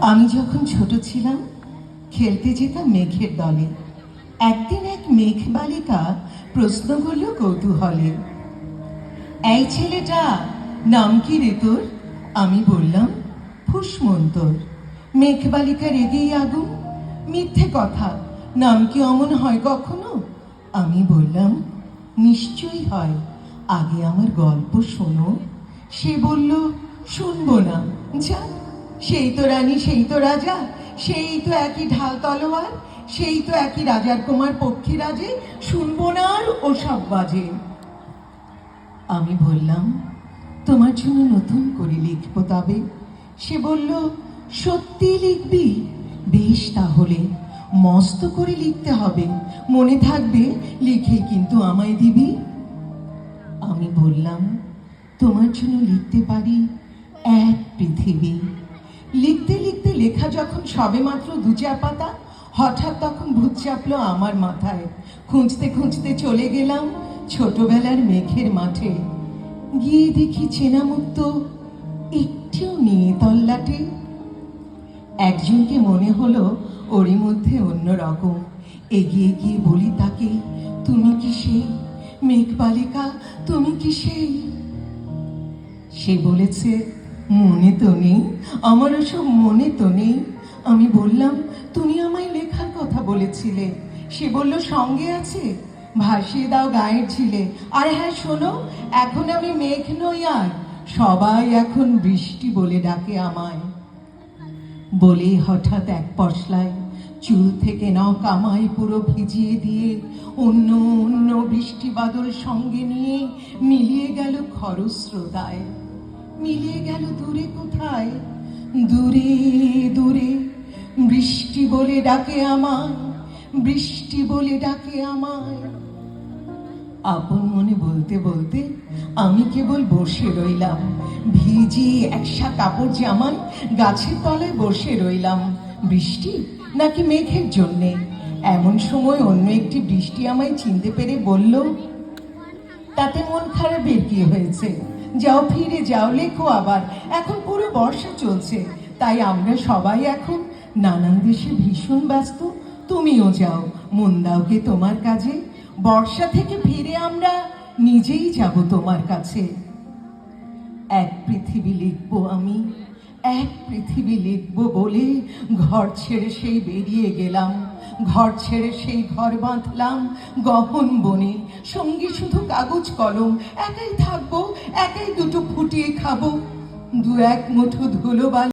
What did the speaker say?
আমি যখন ছোট ছিলাম খেলতে যেতাম মেঘের দলে। একদিন এক মেঘ বালিকা প্রশ্ন করল কৌতূহলে, এই ছেলেটা নাম কি রে তোর? আমি বললাম ফুসমন্তর। মেঘ বালিকা রেগেই আগুন, মিথ্যে কথা, নাম কি অমন হয় কখনো? আমি বললাম নিশ্চয়ই হয়, আগে আমার গল্প শোনো। সে বলল শুনবো না, যা, সেই তো রানী, সেই তো রাজা, সেই তো একই ঢাল তলোয়ার, সেই তো একই রাজার কুমার পক্ষী রাজে, শুনবো না আর ওসব বাজে। আমি বললাম তোমার জন্য নতুন করে লিখবো তবে। সে বলল সত্যি লিখবি? বেশ, তাহলে মস্ত করে লিখতে হবে, মনে থাকবে, লিখে কিন্তু আমায় দিবি। আমি বললাম তোমার জন্য লিখতে পারি এক পৃথিবী। লিখতে লিখতে লেখা যখন সবে মাত্র 2-4 পাতা, হঠাৎ তখন ভূত চাপলো আমার মাথায়। খুঁজতে খুঁজতে চলে গেলাম ছোটবেলার মেঘের মাঠে। গিয়ে দেখি চেনা মুক্ত একটিও নিয়ে তল্লাটে। একজনকে মনে হলো ওরই মধ্যে অন্য রকম। এগিয়ে গিয়ে বলি তাকে, তুমি কি সেই মেঘ বালিকা? তুমি কি সেই? সে বলেছে মনে তো নেই, আমার ওসব মনে তো নেই। আমি বললাম তুমি আমায় লেখার কথা বলেছিলে। সে বলল সঙ্গে আছে, ভাসিয়ে দাও গায়ের ছিলে। আর হ্যাঁ শোনো, এখন আমি মেঘ নই আর, সবাই এখন বৃষ্টি বলে ডাকে আমায়। বলেই হঠাৎ এক পশলায় চুল থেকে নখ আমায় পুরো ভিজিয়ে দিয়ে অন্য অন্য বৃষ্টি বাদল সঙ্গে নিয়ে মিলিয়ে গেল খরস্রোতায়। মিলিয়ে গেল দূরে কোথায়, দূরে দূরে বৃষ্টি বলে ডাকে আমায়, বৃষ্টি বলে ডাকে আমায়। আপন মনে বলতে বলতে আমি কেবল বসে রইলাম, ভিজি একসা কাপড় জামায় গাছের তলায় বসে রইলাম। বৃষ্টি নাকি মেঘের জন্যে? এমন সময় অন্য একটি বৃষ্টি আমায় চিনতে পেরে বলল, তাতে মন খারাপের কি হয়েছে? যাও, ফিরে যাও, লেখো আবার, এখন পুরো বর্ষা চলছে, তাই আমরা সবাই এখন নানান দেশে ভীষণ ব্যস্ত। তুমিও যাও, মন দাওকে তোমার কাজে, বর্ষা থেকে ফিরে আমরা নিজেই যাব তোমার কাছে। এক পৃথিবী লিখবো আমি, এক পৃথিবী লিখবো বলে ঘর ছেড়ে সেই বেরিয়ে গেলাম। ঘর ছেড়ে সেই ঘর বাঁধলাম গহন বনে, সঙ্গে শুধু কাগজ কলম। একাই থাকবো, একাই দুটো ফুটিয়ে খাবো, 2-1 মুঠো ধুলো বালি।